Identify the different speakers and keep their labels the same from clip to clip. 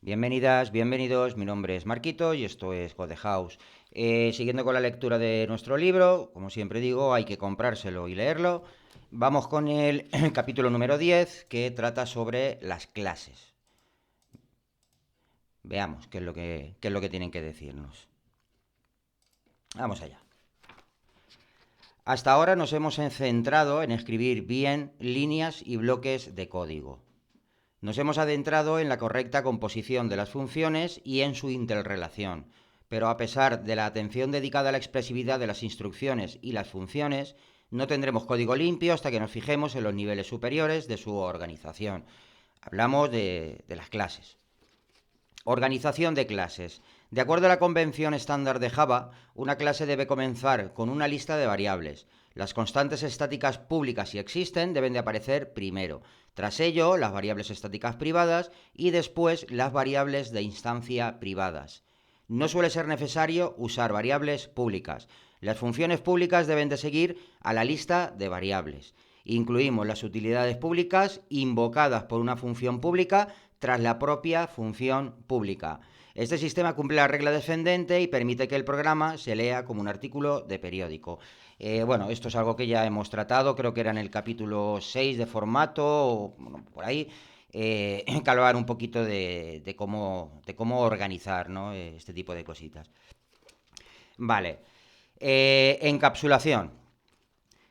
Speaker 1: Bienvenidas, bienvenidos, mi nombre es Marquito y esto es God the House. Siguiendo con la lectura de nuestro libro, como siempre digo, hay que comprárselo y leerlo. Vamos con el capítulo número 10 que trata sobre las clases. Veamos qué es lo que tienen que decirnos. Vamos allá. Hasta ahora nos hemos centrado en escribir bien líneas y bloques de código. Nos hemos adentrado en la correcta composición de las funciones y en su interrelación, pero a pesar de la atención dedicada a la expresividad de las instrucciones y las funciones, no tendremos código limpio hasta que nos fijemos en los niveles superiores de su organización. Hablamos de las clases. Organización de clases. De acuerdo a la convención estándar de Java, una clase debe comenzar con una lista de variables. Las constantes estáticas públicas, si existen, deben de aparecer primero. Tras ello, las variables estáticas privadas y después las variables de instancia privadas. No suele ser necesario usar variables públicas. Las funciones públicas deben de seguir a la lista de variables. Incluimos las utilidades públicas invocadas por una función pública tras la propia función pública. Este sistema cumple la regla descendente y permite que el programa se lea como un artículo de periódico. Bueno, esto es algo que ya hemos tratado, creo que era en el capítulo 6 de formato, o bueno, por ahí, que hablar un poquito de cómo organizar, ¿no? Este tipo de cositas. Vale, encapsulación.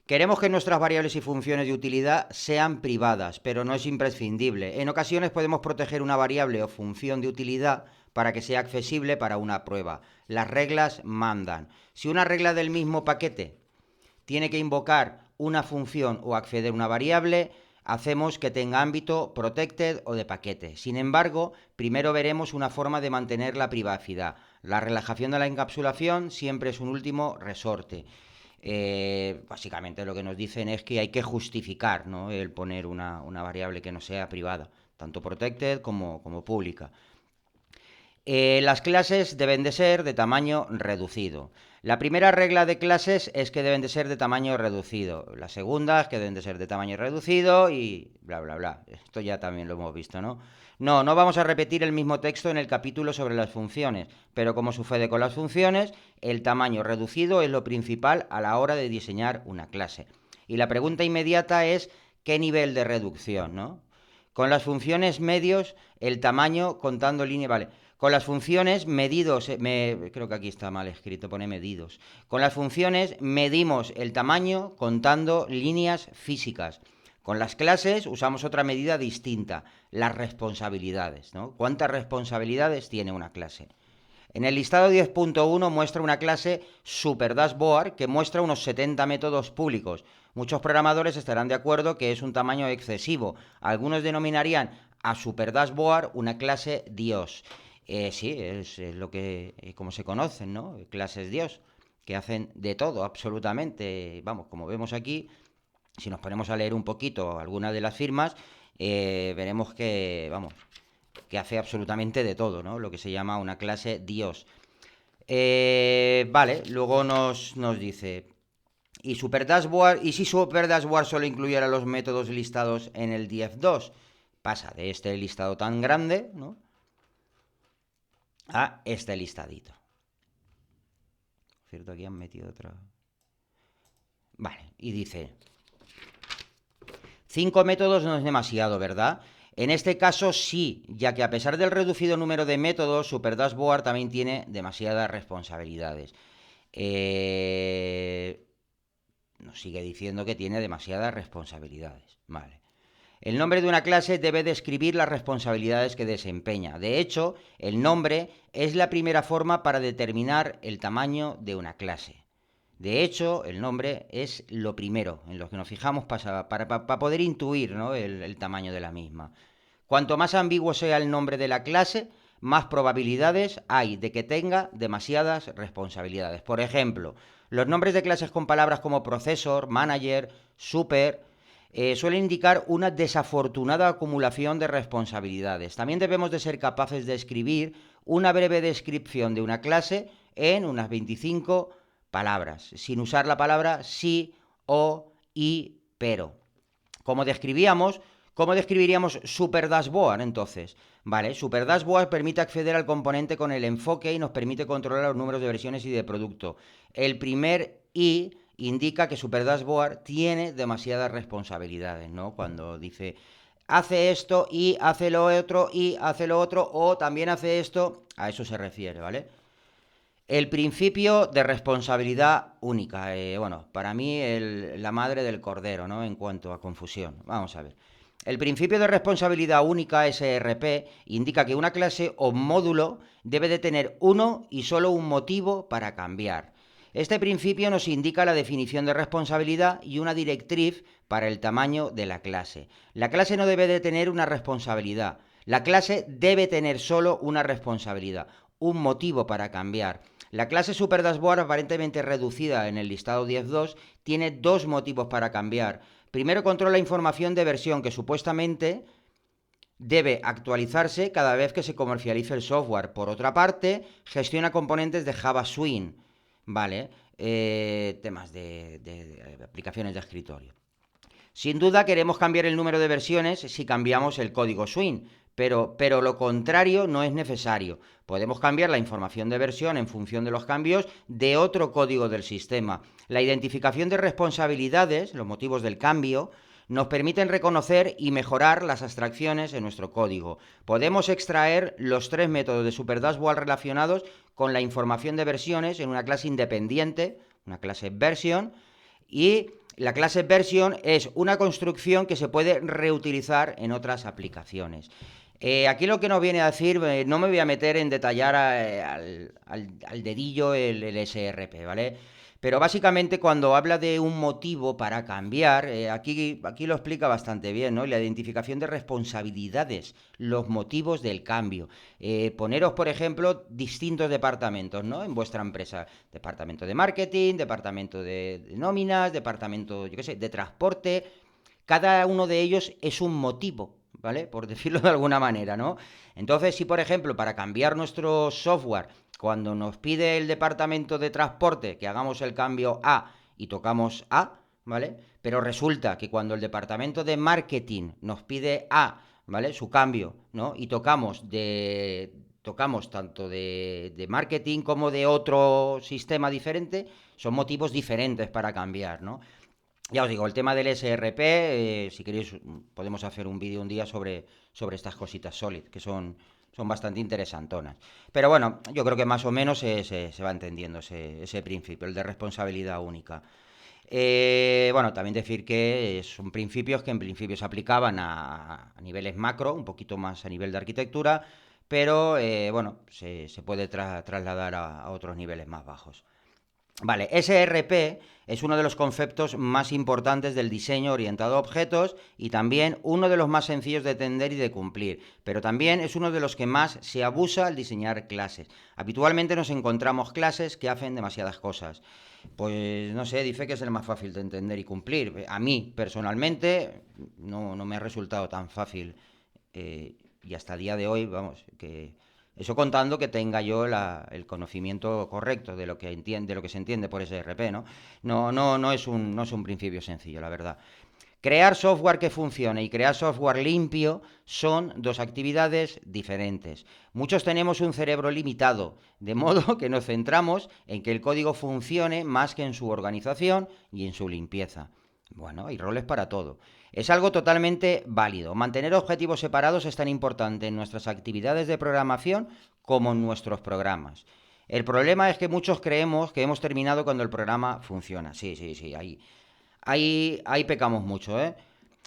Speaker 1: Queremos que nuestras variables y funciones de utilidad sean privadas, pero no es imprescindible. En ocasiones podemos proteger una variable o función de utilidad para que sea accesible para una prueba. Las reglas mandan. Si una regla del mismo paquete tiene que invocar una función o acceder a una variable, hacemos que tenga ámbito protected o de paquete. Sin embargo, primero veremos una forma de mantener la privacidad. La relajación de la encapsulación siempre es un último resorte. Básicamente lo que nos dicen es que hay que justificar, ¿no?, el poner una variable que no sea privada, tanto protected como pública. Las clases deben de ser de tamaño reducido. La primera regla de clases es que deben de ser de tamaño reducido. La segunda es que deben de ser de tamaño reducido y bla, bla, bla. Esto ya también lo hemos visto, ¿no? No vamos a repetir el mismo texto en el capítulo sobre las funciones, pero como sucede con las funciones, el tamaño reducido es lo principal a la hora de diseñar una clase. Y la pregunta inmediata es, ¿qué nivel de reducción, no? Con las funciones medios, el tamaño contando línea, vale. Con las funciones medidos, creo que aquí está mal escrito, pone medidos. Con las funciones medimos el tamaño contando líneas físicas. Con las clases usamos otra medida distinta, las responsabilidades, ¿no? ¿Cuántas responsabilidades tiene una clase? En el listado 10.1 muestra una clase Super Dashboard que muestra unos 70 métodos públicos. Muchos programadores estarán de acuerdo que es un tamaño excesivo. Algunos denominarían a Super Dashboard una clase Dios. Sí, es lo que, como se conocen, ¿no? Clases Dios, que hacen de todo, absolutamente. Vamos, como vemos aquí, si nos ponemos a leer un poquito algunas de las firmas, veremos que, vamos, que hace absolutamente de todo, ¿no? Lo que se llama una clase Dios. Vale, luego nos dice, ¿y si Super Dashboard solo incluyera los métodos listados en el 10.2? Pasa de este listado tan grande, ¿no?, a este listadito. Por cierto, aquí han metido otra. Vale, y dice, 5 métodos no es demasiado, ¿verdad? En este caso sí, ya que a pesar del reducido número de métodos, Super Dashboard también tiene demasiadas responsabilidades. Nos sigue diciendo que tiene demasiadas responsabilidades. Vale. El nombre de una clase debe describir las responsabilidades que desempeña. De hecho, el nombre es la primera forma para determinar el tamaño de una clase. De hecho, el nombre es lo primero en lo que nos fijamos para poder intuir, ¿no?, el tamaño de la misma. Cuanto más ambiguo sea el nombre de la clase, más probabilidades hay de que tenga demasiadas responsabilidades. Por ejemplo, los nombres de clases con palabras como processor, manager, super, suelen indicar una desafortunada acumulación de responsabilidades. También debemos de ser capaces de escribir una breve descripción de una clase en unas 25 palabras, sin usar la palabra sí, o, y, pero. Como describíamos, ¿Cómo describiríamos Super Dashboard entonces? Vale, Super Dashboard permite acceder al componente con el enfoque y nos permite controlar los números de versiones y de producto. El primer I indica que Super Dashboard tiene demasiadas responsabilidades, ¿no? Cuando dice hace esto y hace lo otro y hace lo otro o también hace esto, a eso se refiere, ¿vale? El principio de responsabilidad única. Bueno, para mí la madre del cordero, ¿no? En cuanto a confusión. Vamos a ver. El principio de responsabilidad única, SRP, indica que una clase o módulo debe de tener uno y solo un motivo para cambiar. Este principio nos indica la definición de responsabilidad y una directriz para el tamaño de la clase. La clase no debe de tener una responsabilidad. La clase debe tener solo una responsabilidad, un motivo para cambiar. La clase Super Dashboard, aparentemente reducida en el listado 10.2, tiene dos motivos para cambiar. Primero, controla información de versión que supuestamente debe actualizarse cada vez que se comercialice el software. Por otra parte, gestiona componentes de Java Swing, ¿vale? Temas de aplicaciones de escritorio. Sin duda queremos cambiar el número de versiones si cambiamos el código Swing, pero lo contrario no es necesario. Podemos cambiar la información de versión en función de los cambios de otro código del sistema. La identificación de responsabilidades, los motivos del cambio, nos permiten reconocer y mejorar las abstracciones en nuestro código. Podemos extraer los tres métodos de Super Dashboard relacionados con la información de versiones en una clase independiente, una clase version, y la clase version es una construcción que se puede reutilizar en otras aplicaciones. Aquí lo que nos viene a decir, no me voy a meter en detallar al dedillo el SRP, ¿vale? Pero básicamente cuando habla de un motivo para cambiar, aquí lo explica bastante bien, ¿no? La identificación de responsabilidades, los motivos del cambio. Poneros, por ejemplo, distintos departamentos, ¿no? En vuestra empresa. Departamento de marketing, departamento de nóminas, departamento, yo qué sé, de transporte. Cada uno de ellos es un motivo, ¿vale? Por decirlo de alguna manera, ¿no? Entonces, si por ejemplo, para cambiar nuestro software, cuando nos pide el departamento de transporte que hagamos el cambio A y tocamos A, ¿vale? Pero resulta que cuando el departamento de marketing nos pide A, ¿vale? Su cambio, ¿no? Y tocamos tanto de marketing como de otro sistema diferente, son motivos diferentes para cambiar, ¿no? Ya os digo, el tema del SRP, si queréis, podemos hacer un vídeo un día sobre estas cositas Solid, que son bastante interesantonas. Pero bueno, yo creo que más o menos se va entendiendo ese principio, el de responsabilidad única. Bueno, también decir que son principios que en principio se aplicaban a niveles macro, un poquito más a nivel de arquitectura, pero bueno, se puede trasladar a otros niveles más bajos. Vale, SRP es uno de los conceptos más importantes del diseño orientado a objetos y también uno de los más sencillos de entender y de cumplir, pero también es uno de los que más se abusa al diseñar clases. Habitualmente nos encontramos clases que hacen demasiadas cosas. Pues no sé, dice que es el más fácil de entender y cumplir. A mí, personalmente, no me ha resultado tan fácil. Y hasta el día de hoy, vamos, que eso contando que tenga yo el conocimiento correcto de lo que entiende, de lo que se entiende por SRP, ¿no? No es un principio sencillo, la verdad. Crear software que funcione y crear software limpio son dos actividades diferentes. Muchos tenemos un cerebro limitado, de modo que nos centramos en que el código funcione más que en su organización y en su limpieza. Bueno, hay roles para todo. Es algo totalmente válido. Mantener objetivos separados es tan importante en nuestras actividades de programación como en nuestros programas. El problema es que muchos creemos que hemos terminado cuando el programa funciona. Sí, ahí pecamos mucho, ¿eh?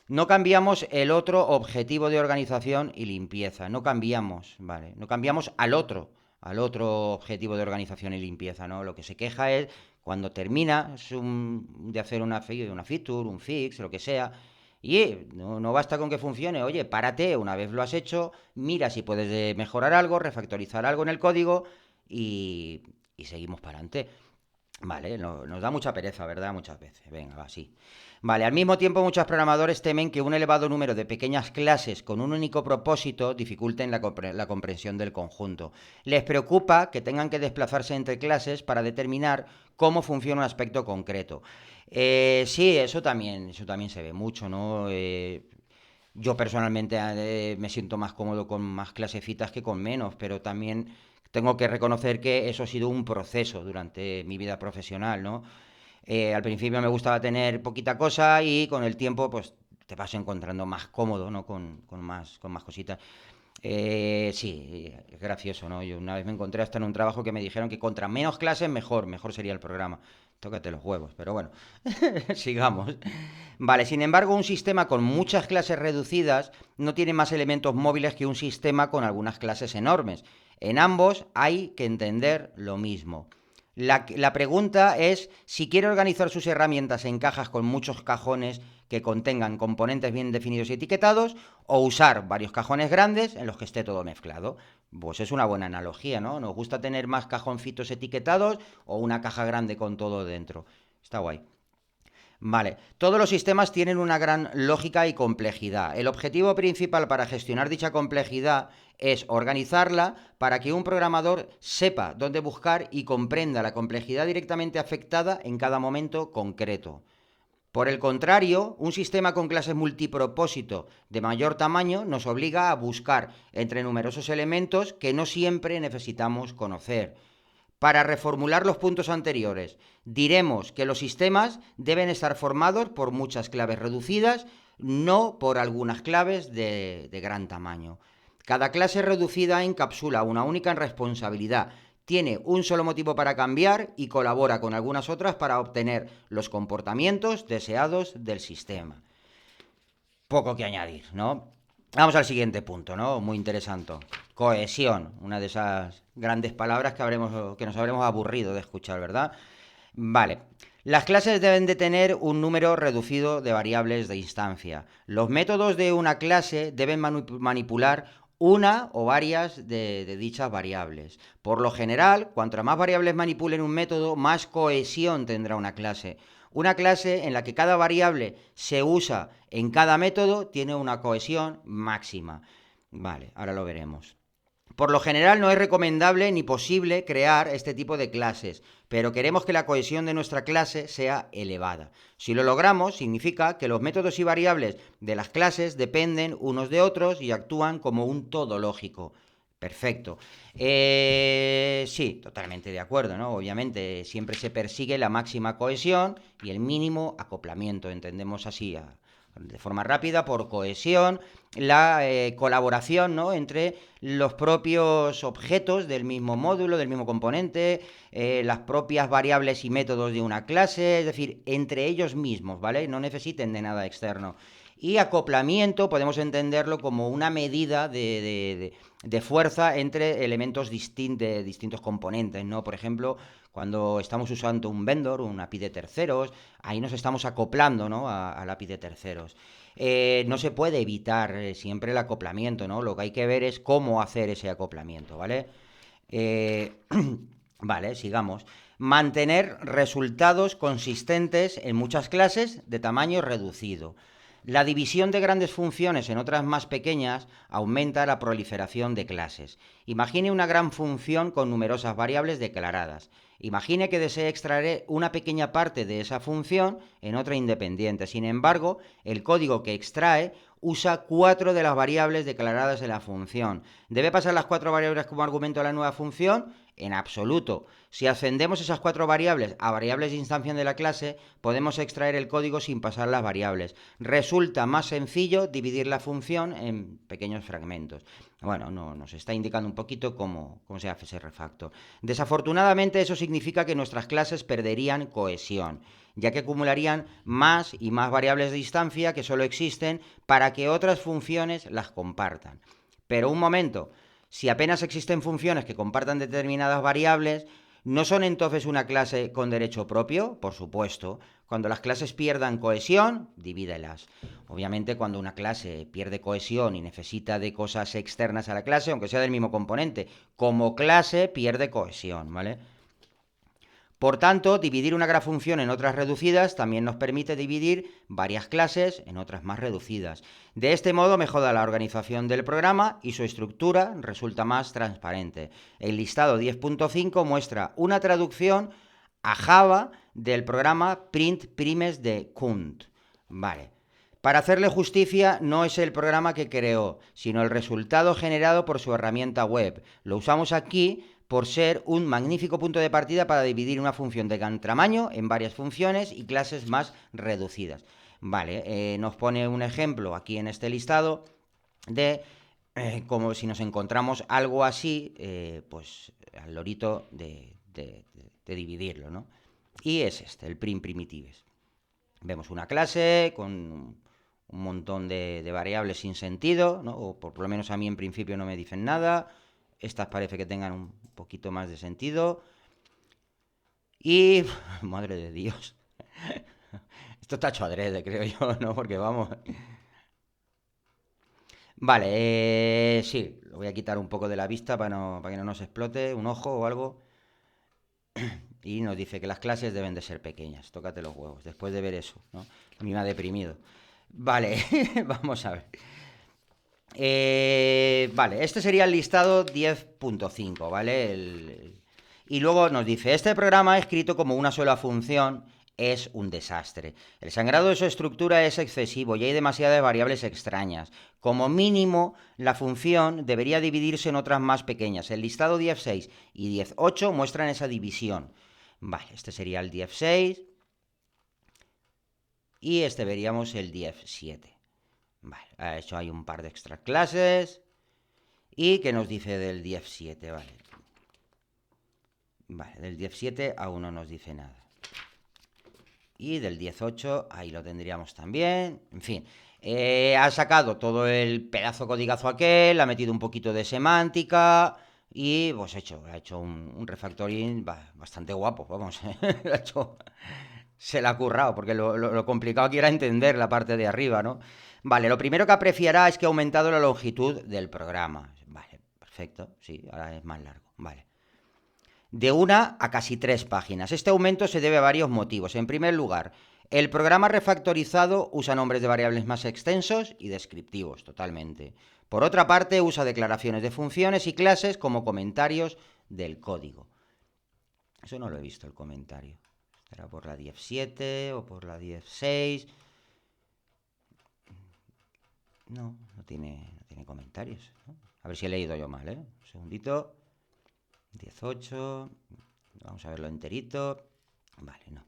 Speaker 1: No cambiamos el otro objetivo de organización y limpieza. No cambiamos, ¿vale? No cambiamos al otro objetivo de organización y limpieza, ¿no? Lo que se queja es cuando terminas de hacer una feature, un fix, lo que sea, y no basta con que funcione. Oye, párate, una vez lo has hecho, mira si puedes mejorar algo, refactorizar algo en el código y seguimos para adelante. Vale, nos da mucha pereza, ¿verdad? Muchas veces. Venga, va, sí. Vale, al mismo tiempo muchos programadores temen que un elevado número de pequeñas clases con un único propósito dificulten la comprensión del conjunto. Les preocupa que tengan que desplazarse entre clases para determinar cómo funciona un aspecto concreto. Sí, eso también se ve mucho, ¿no? Yo personalmente me siento más cómodo con más clasecitas que con menos, pero también tengo que reconocer que eso ha sido un proceso durante mi vida profesional, ¿no? Al principio me gustaba tener poquita cosa y con el tiempo pues te vas encontrando más cómodo, ¿no? Con más cositas. Sí, es gracioso, ¿no? Yo una vez me encontré hasta en un trabajo que me dijeron que contra menos clases mejor sería el programa. Tócate los huevos, pero bueno, sigamos. Vale, sin embargo, un sistema con muchas clases reducidas no tiene más elementos móviles que un sistema con algunas clases enormes. En ambos hay que entender lo mismo. La pregunta es si quiere organizar sus herramientas en cajas con muchos cajones que contengan componentes bien definidos y etiquetados, o usar varios cajones grandes en los que esté todo mezclado. Pues es una buena analogía, ¿no? Nos gusta tener más cajoncitos etiquetados o una caja grande con todo dentro. Está guay. Vale, todos los sistemas tienen una gran lógica y complejidad. El objetivo principal para gestionar dicha complejidad es organizarla para que un programador sepa dónde buscar y comprenda la complejidad directamente afectada en cada momento concreto. Por el contrario, un sistema con clases multipropósito de mayor tamaño nos obliga a buscar entre numerosos elementos que no siempre necesitamos conocer. Para reformular los puntos anteriores, diremos que los sistemas deben estar formados por muchas claves reducidas, no por algunas claves de gran tamaño. Cada clase reducida encapsula una única responsabilidad, tiene un solo motivo para cambiar y colabora con algunas otras para obtener los comportamientos deseados del sistema. Poco que añadir, ¿no? Vamos al siguiente punto, ¿no? Muy interesante. Cohesión, una de esas grandes palabras que nos habremos aburrido de escuchar, ¿verdad? Vale. Las clases deben de tener un número reducido de variables de instancia. Los métodos de una clase deben manipular una o varias de dichas variables. Por lo general, cuanto más variables manipulen un método, más cohesión tendrá una clase. Una clase en la que cada variable se usa en cada método tiene una cohesión máxima. Vale, ahora lo veremos. Por lo general no es recomendable ni posible crear este tipo de clases, pero queremos que la cohesión de nuestra clase sea elevada. Si lo logramos, significa que los métodos y variables de las clases dependen unos de otros y actúan como un todo lógico. Perfecto. Sí, totalmente de acuerdo, ¿no? Obviamente siempre se persigue la máxima cohesión y el mínimo acoplamiento, entendemos así, de forma rápida, por cohesión, la colaboración, ¿no?, entre los propios objetos del mismo módulo, del mismo componente, las propias variables y métodos de una clase, es decir, entre ellos mismos, ¿vale? No necesiten de nada externo. Y acoplamiento podemos entenderlo como una medida de fuerza entre elementos de distintos componentes, ¿no? Por ejemplo, cuando estamos usando un vendor, un API de terceros, ahí nos estamos acoplando, ¿no?, al API de terceros. No se puede evitar siempre el acoplamiento, ¿no? Lo que hay que ver es cómo hacer ese acoplamiento, ¿vale? Eh, vale, sigamos. Mantener resultados consistentes en muchas clases de tamaño reducido. La división de grandes funciones en otras más pequeñas aumenta la proliferación de clases. Imagine una gran función con numerosas variables declaradas. Imagine que desee extraer una pequeña parte de esa función en otra independiente. Sin embargo, el código que extrae usa 4 de las variables declaradas en la función. ¿Debe pasar las 4 variables como argumento a la nueva función? En absoluto. Si ascendemos esas 4 variables a variables de instancia de la clase, podemos extraer el código sin pasar las variables. Resulta más sencillo dividir la función en pequeños fragmentos. Bueno, nos está indicando un poquito cómo se hace ese refactor. Desafortunadamente, eso significa que nuestras clases perderían cohesión, ya que acumularían más y más variables de instancia que solo existen para que otras funciones las compartan. Pero un momento, si apenas existen funciones que compartan determinadas variables, ¿no son entonces una clase con derecho propio? Por supuesto. Cuando las clases pierdan cohesión, divídelas. Obviamente, cuando una clase pierde cohesión y necesita de cosas externas a la clase, aunque sea del mismo componente, como clase pierde cohesión, ¿vale? Por tanto, dividir una gran función en otras reducidas también nos permite dividir varias clases en otras más reducidas. De este modo mejora la organización del programa y su estructura resulta más transparente. El listado 10.5 muestra una traducción a Java del programa print primes de Quant. Vale. Para hacerle justicia, no es el programa que creó, sino el resultado generado por su herramienta web. Lo usamos aquí por ser un magnífico punto de partida para dividir una función de gran tamaño en varias funciones y clases más reducidas. Vale, nos pone un ejemplo aquí en este listado de como si nos encontramos algo así, pues al lorito de dividirlo, ¿no? Y es este, el prim primitives. Vemos una clase con un montón de variables sin sentido, ¿no? O por lo menos a mí en principio no me dicen nada. Estas parece que tengan un poquito más de sentido. Y, madre de Dios, esto está hecho adrede, creo yo, ¿no? Porque vamos... Vale, sí, lo voy a quitar un poco de la vista para que no nos explote un ojo o algo. Y nos dice que las clases deben de ser pequeñas. Tócate los huevos, después de ver eso, ¿no? A mí me ha deprimido. Vale, vamos a ver. Vale, este sería el listado 10.5, ¿vale? Y luego nos dice, este programa escrito como una sola función es un desastre. El sangrado de su estructura es excesivo y hay demasiadas variables extrañas. Como mínimo, la función debería dividirse en otras más pequeñas. El listado 10.6 y 10.8 muestran esa división. Vale, este sería el 10.6 y este veríamos el 10.7. Vale, ha hecho ahí un par de extra clases. ¿Y qué nos dice del 10.7? Vale. Vale, del 10.7 aún no nos dice nada. Y del 10.8 ahí lo tendríamos también. En fin, ha sacado todo el pedazo codigazo aquel, ha metido un poquito de semántica y pues ha hecho un refactoring bastante guapo, vamos. Se la ha currado, porque lo complicado aquí era entender la parte de arriba, ¿no? Vale, lo primero que apreciará es que ha aumentado la longitud del programa. Vale, perfecto, sí, ahora es más largo, vale. De 1 a casi 3 páginas. Este aumento se debe a varios motivos. En primer lugar, el programa refactorizado usa nombres de variables más extensos y descriptivos, totalmente. Por otra parte, usa declaraciones de funciones y clases como comentarios del código. Eso no lo he visto, el comentario. ¿Será por la 10.7 o por la 10.6? No tiene comentarios, ¿no? A ver si he leído yo mal, ¿eh? Un segundito. 18. Vamos a verlo enterito. Vale, no.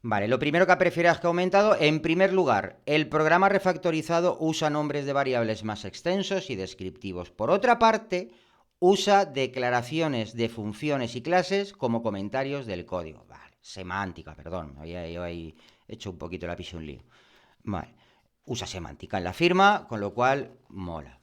Speaker 1: Vale, lo primero que prefieras que ha aumentado, en primer lugar, el programa refactorizado usa nombres de variables más extensos y descriptivos. Por otra parte, usa declaraciones de funciones y clases como comentarios del código. Vale, semántica, perdón, había yo ahí hecho un poquito la pisa un lío. Vale, usa semántica en la firma, con lo cual mola.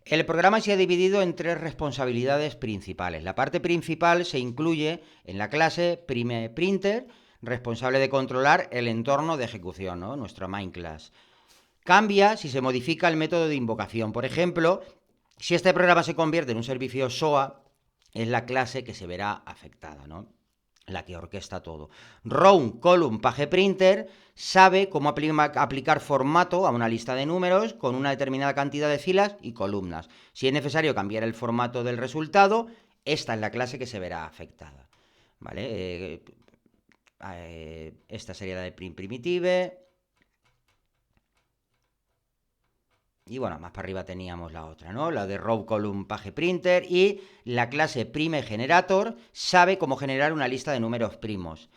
Speaker 1: El programa se ha dividido en 3 responsabilidades principales. La parte principal se incluye en la clase PrimePrinter, responsable de controlar el entorno de ejecución, ¿no? Nuestra main class. Cambia si se modifica el método de invocación. Por ejemplo, si este programa se convierte en un servicio SOA, es la clase que se verá afectada, ¿no? La que orquesta todo. Round column page printer sabe cómo aplicar formato a una lista de números con una determinada cantidad de filas y columnas. Si es necesario cambiar el formato del resultado, esta es la clase que se verá afectada. ¿Vale? Esta sería la de print primitive. Y bueno, más para arriba teníamos la otra, ¿no? La de row column page printer. Y la clase prime generator sabe cómo generar una lista de números primos.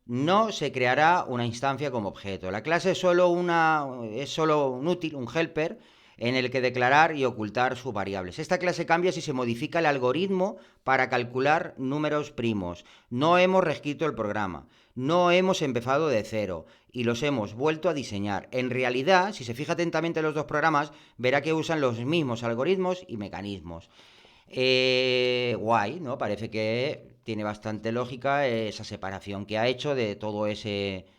Speaker 1: No se creará una instancia como objeto. La clase es solo un útil, un helper, en el que declarar y ocultar sus variables. Esta clase cambia si se modifica el algoritmo para calcular números primos. No hemos reescrito el programa. No hemos empezado de cero y los hemos vuelto a diseñar. En realidad, si se fija atentamente en los dos programas, verá que usan los mismos algoritmos y mecanismos. Guay, ¿no? Parece que tiene bastante lógica esa separación que ha hecho de todo esa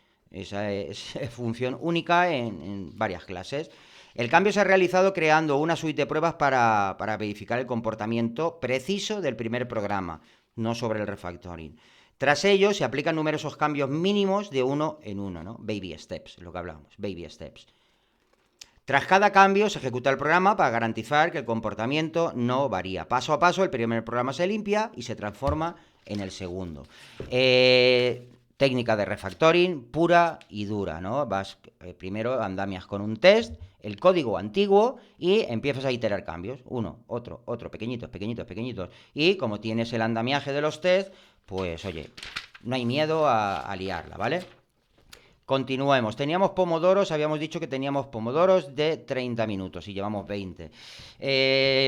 Speaker 1: función única en varias clases. El cambio se ha realizado creando una suite de pruebas para verificar el comportamiento preciso del primer programa, no sobre el refactoring. Tras ello, se aplican numerosos cambios mínimos de uno en uno, ¿no? Baby steps, lo que hablábamos, baby steps. Tras cada cambio, se ejecuta el programa para garantizar que el comportamiento no varía. Paso a paso, el primer programa se limpia y se transforma en el segundo. técnica de refactoring pura y dura, ¿no? Vas primero andamias con un test, el código antiguo y empiezas a iterar cambios. Uno, otro, pequeñitos, pequeñitos, pequeñitos. Y como tienes el andamiaje de los test, pues oye, no hay miedo a liarla, ¿vale? Continuemos. Teníamos pomodoros, habíamos dicho que teníamos pomodoros de 30 minutos y llevamos 20.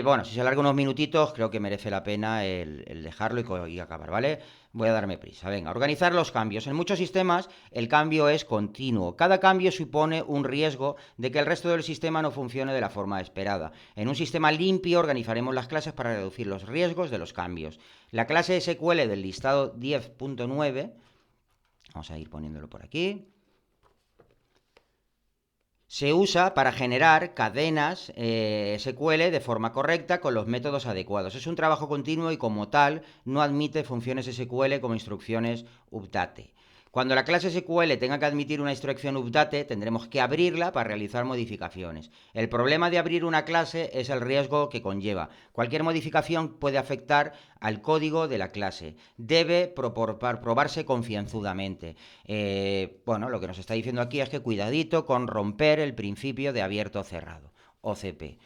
Speaker 1: Bueno, si se alarga unos minutitos, creo que merece la pena el dejarlo y acabar, ¿vale? Voy a darme prisa. Venga, organizar los cambios. En muchos sistemas el cambio es continuo. Cada cambio supone un riesgo de que el resto del sistema no funcione de la forma esperada. En un sistema limpio organizaremos las clases para reducir los riesgos de los cambios. La clase SQL del listado 10.9, vamos a ir poniéndolo por aquí, se usa para generar cadenas SQL de forma correcta con los métodos adecuados. Es un trabajo continuo y como tal no admite funciones SQL como instrucciones update. Cuando la clase SQL tenga que admitir una instrucción update, tendremos que abrirla para realizar modificaciones. El problema de abrir una clase es el riesgo que conlleva. Cualquier modificación puede afectar al código de la clase. Debe probarse concienzudamente. Bueno, lo que nos está diciendo aquí es que cuidadito con romper el principio de abierto-cerrado, OCP.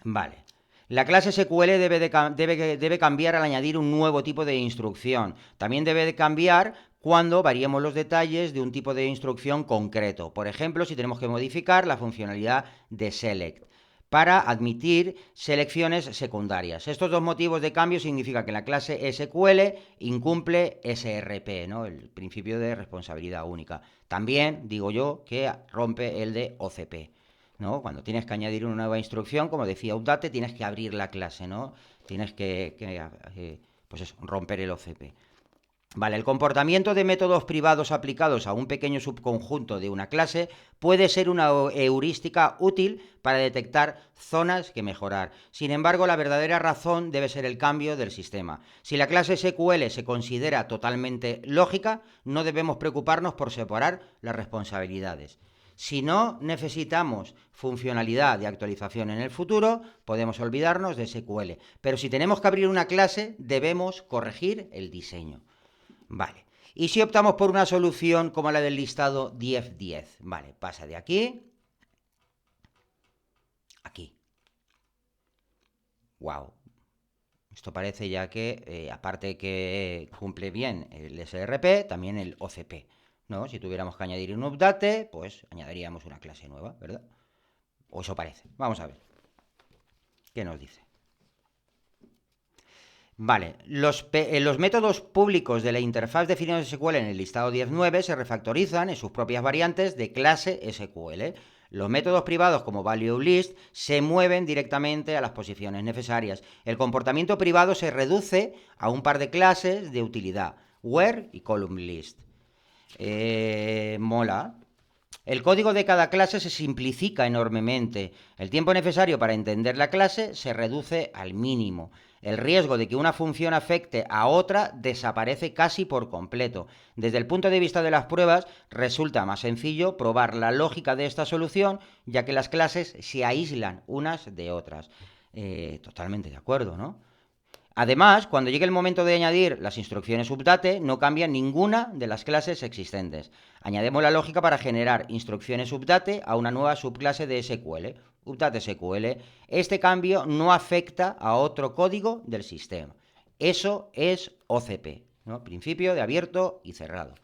Speaker 1: Vale. La clase SQL debe cambiar al añadir un nuevo tipo de instrucción. También debe de cambiar cuando variemos los detalles de un tipo de instrucción concreto. Por ejemplo, si tenemos que modificar la funcionalidad de select para admitir selecciones secundarias. Estos dos motivos de cambio significan que la clase SQL incumple SRP, ¿no? El principio de responsabilidad única. También digo yo que rompe el de OCP, ¿no? Cuando tienes que añadir una nueva instrucción, como decía Update, tienes que abrir la clase, ¿no? Tienes pues eso, romper el OCP. Vale, el comportamiento de métodos privados aplicados a un pequeño subconjunto de una clase puede ser una heurística útil para detectar zonas que mejorar. Sin embargo, la verdadera razón debe ser el cambio del sistema. Si la clase SQL se considera totalmente lógica, no debemos preocuparnos por separar las responsabilidades. Si no necesitamos funcionalidad de actualización en el futuro, podemos olvidarnos de SQL. Pero si tenemos que abrir una clase, debemos corregir el diseño. Vale. ¿Y si optamos por una solución como la del listado 10.10? Vale, pasa de aquí. Aquí. Wow. Esto parece ya que, aparte que cumple bien el SRP, también el OCP, ¿no? Si tuviéramos que añadir un update, pues añadiríamos una clase nueva, ¿verdad? O eso parece. Vamos a ver. ¿Qué nos dice? Vale, los métodos públicos de la interfaz definidos de SQL en el listado 10.9 se refactorizan en sus propias variantes de clase SQL. Los métodos privados como ValueList se mueven directamente a las posiciones necesarias. El comportamiento privado se reduce a un par de clases de utilidad, Where y ColumnList. Mola. El código de cada clase se simplifica enormemente. El tiempo necesario para entender la clase se reduce al mínimo. El riesgo de que una función afecte a otra desaparece casi por completo. Desde el punto de vista de las pruebas, resulta más sencillo probar la lógica de esta solución, ya que las clases se aíslan unas de otras. Totalmente de acuerdo, ¿no? Además, cuando llegue el momento de añadir las instrucciones update, no cambia ninguna de las clases existentes. Añadimos la lógica para generar instrucciones update a una nueva subclase de SQL, update SQL. Este cambio no afecta a otro código del sistema. Eso es OCP, ¿no? Principio de abierto y cerrado.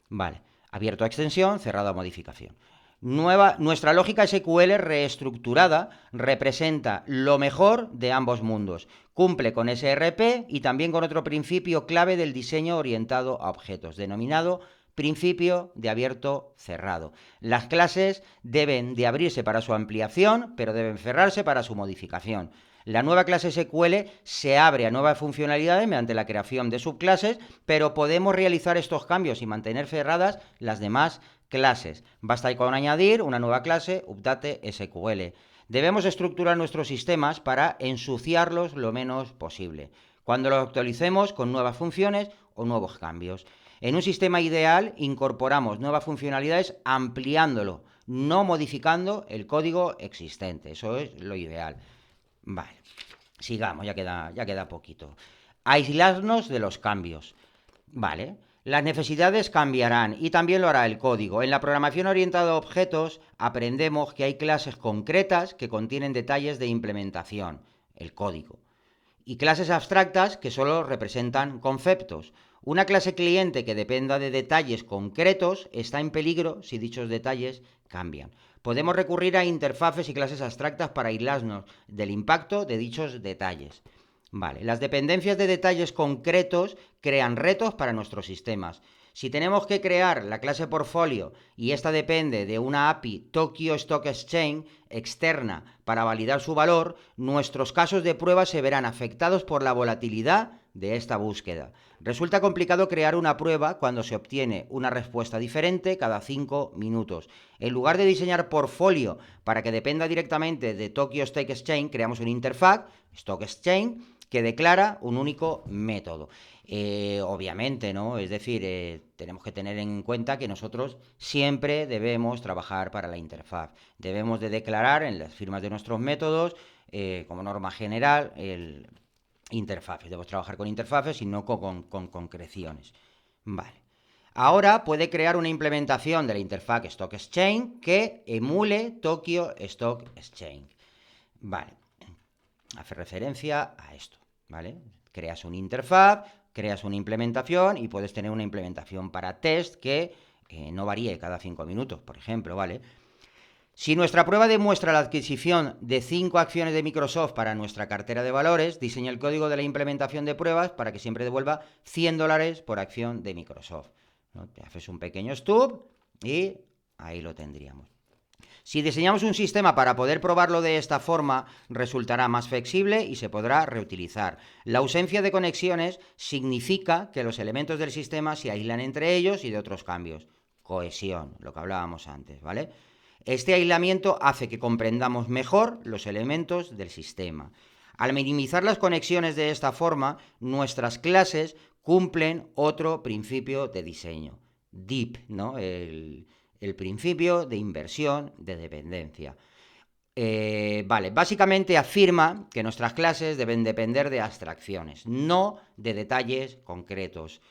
Speaker 1: Vale, abierto a extensión, cerrado a modificación. Nuestra lógica SQL reestructurada representa lo mejor de ambos mundos. Cumple con SRP y también con otro principio clave del diseño orientado a objetos, denominado principio de abierto cerrado. Las clases deben de abrirse para su ampliación, pero deben cerrarse para su modificación. La nueva clase SQL se abre a nuevas funcionalidades mediante la creación de subclases, pero podemos realizar estos cambios y mantener cerradas las demás clases. Basta con añadir una nueva clase, update SQL. Debemos estructurar nuestros sistemas para ensuciarlos lo menos posible, cuando los actualicemos con nuevas funciones o nuevos cambios. En un sistema ideal incorporamos nuevas funcionalidades ampliándolo, no modificando el código existente. Eso es lo ideal. Vale, sigamos, ya queda poquito. Aislarnos de los cambios. Vale. Las necesidades cambiarán y también lo hará el código. En la programación orientada a objetos aprendemos que hay clases concretas que contienen detalles de implementación, el código, y clases abstractas que solo representan conceptos. Una clase cliente que dependa de detalles concretos está en peligro si dichos detalles cambian. Podemos recurrir a interfaces y clases abstractas para aislarnos del impacto de dichos detalles. Vale, las dependencias de detalles concretos crean retos para nuestros sistemas. Si tenemos que crear la clase portfolio y esta depende de una API Tokyo Stock Exchange externa para validar su valor, nuestros casos de prueba se verán afectados por la volatilidad de esta búsqueda. Resulta complicado crear una prueba cuando se obtiene una respuesta diferente cada 5 minutos. En lugar de diseñar portfolio para que dependa directamente de Tokyo Stock Exchange, creamos una interfaz, Stock Exchange, que declara un único método. Obviamente, ¿no? Es decir, tenemos que tener en cuenta que nosotros siempre debemos trabajar para la interfaz. Debemos de declarar en las firmas de nuestros métodos, como norma general, interfaces. Debemos trabajar con interfaces y no con concreciones. Vale. Ahora puede crear una implementación de la interfaz Stock Exchange que emule Tokyo Stock Exchange. Vale. Hace referencia a esto. ¿Vale? Creas una interfaz, creas una implementación y puedes tener una implementación para test que no varíe cada 5 minutos, por ejemplo, ¿vale? Si nuestra prueba demuestra la adquisición de 5 acciones de Microsoft para nuestra cartera de valores, diseña el código de la implementación de pruebas para que siempre devuelva $100 por acción de Microsoft, ¿no? Te haces un pequeño stub y ahí lo tendríamos. Si diseñamos un sistema para poder probarlo de esta forma, resultará más flexible y se podrá reutilizar. La ausencia de conexiones significa que los elementos del sistema se aíslan entre ellos y de otros cambios. Cohesión, lo que hablábamos antes, ¿vale? Este aislamiento hace que comprendamos mejor los elementos del sistema. Al minimizar las conexiones de esta forma, nuestras clases cumplen otro principio de diseño. DIP, ¿no? El principio de inversión de dependencia. Vale, básicamente afirma que nuestras clases deben depender de abstracciones, no de detalles concretos.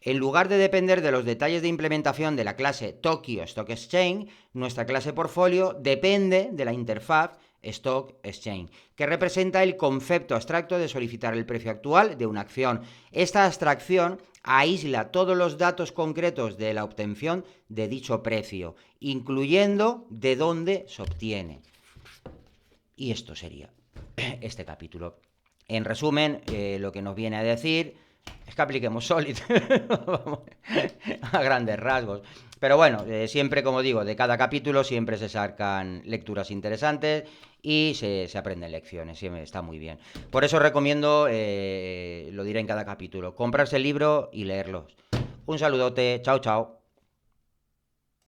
Speaker 1: En lugar de depender de los detalles de implementación de la clase Tokyo Stock Exchange, nuestra clase portfolio depende de la interfaz Stock Exchange, que representa el concepto abstracto de solicitar el precio actual de una acción. Esta abstracción aísla todos los datos concretos de la obtención de dicho precio, incluyendo de dónde se obtiene. Y esto sería este capítulo. En resumen, lo que nos viene a decir es que apliquemos Solid a grandes rasgos. Pero bueno, siempre, como digo, de cada capítulo siempre se sacan lecturas interesantes y se aprenden lecciones. Siempre está muy bien. Por eso recomiendo, lo diré en cada capítulo, comprarse el libro y leerlos. Un saludote, chao, chao.